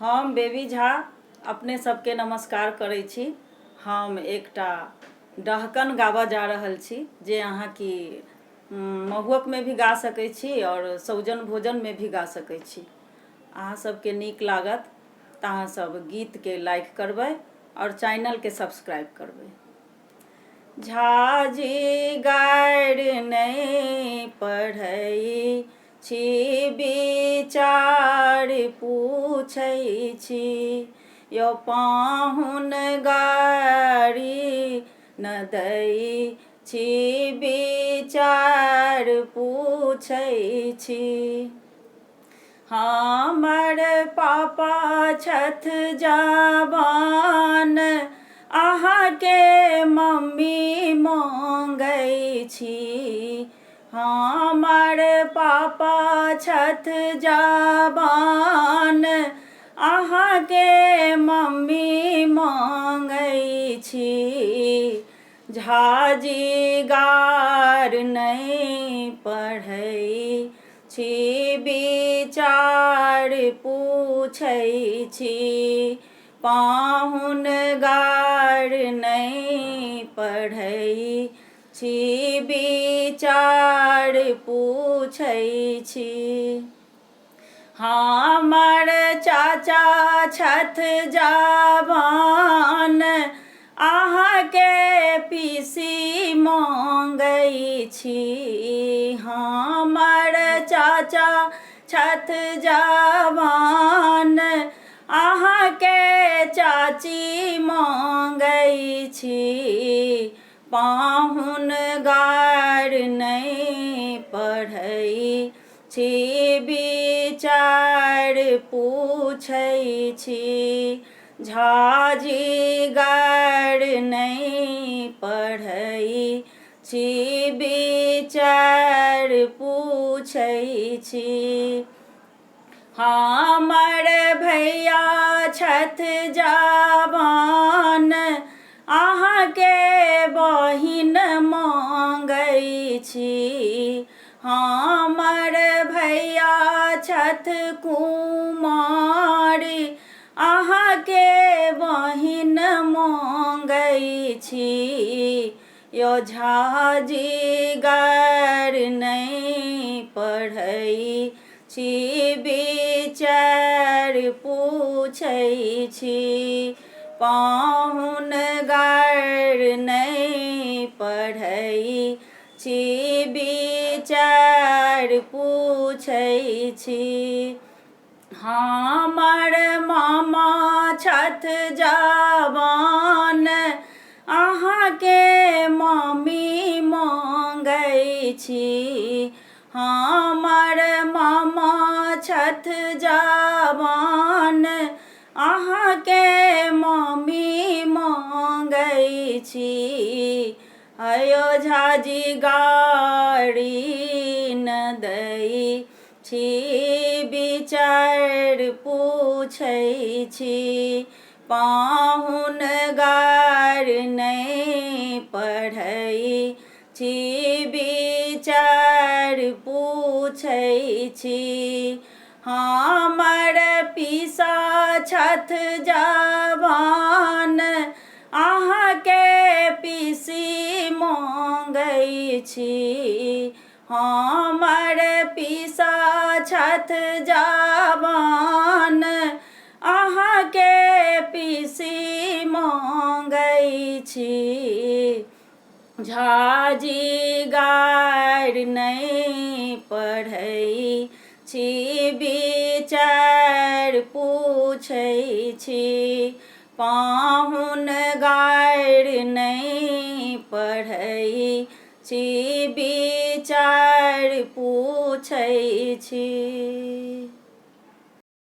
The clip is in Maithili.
हम बेबी झा अपने सबके नमस्कार करै छी। हम एकटा डहकन गाबऽ जा रहल छी जे अहाँ की महुअक में भी गा सकै छी और सौजन भोजन में भी गा सकै छी। अहाँ सबके नीक लागत तऽ अहाँ सब गीत के लाइक करबै और चैनल के सब्सक्राइब करबै। झाजी गारि नहीं पढ़ै छी, विचार पूछै छी, यो पाहुन गारी न दै छी, विचार पूछै छी। हमर पापा छथ जवान, अहाँके मम्मी मांगै छी। हमर पापा छथ जवान, अहाँके मम्मी मांगै छी। झाजी गार नहीं पढ़ै छी, विचार पूछै छी, पाहुन गार नहीं पढ़ै छी, विचार पूछै छी। हमर चाचा छथ जवान, अहाँके पीसी मांगै छी। हमर चाचा छथ जवान, अहाँके चाची मांगै छी। पाहुन गार नहीं पढ़ै छी, विचार पूछै छी। झाजी गार नहीं पढ़ै छी, विचार पूछै छी। हमर भैया छथ जवान, अहाँके बहिन मांगै छी। हमर भैया छथ कुमारी, अहाँके बहिन मांगै छी। यो झाजी गार नहीं पढ़ै छी, विचार पूछै छी। पाहुन गार नहीं पढ़ै छी, विचार पूछै छी। हमर मामा छथ जवान, अहाँके मम्मी मांगै छी। हमर मामा छथ जवान, अहाँके मम्मी मांगै छी। अयो झाजी गारी न दै छी, विचार पूछै छी। पाहुन गार नहीं पढ़ै छी, विचार पूछै छी। हमर पीसा छथ जवान, अहाँके पीसी मांगै छी। हमर पीसा छथ जवान, अहाँके पीसी मांगै छी। झाजी गार नहीं पढ़ै छी, विचार पूछै छी। पाहुन गार नहीं पढ़ै छी, विचार पूछै छी।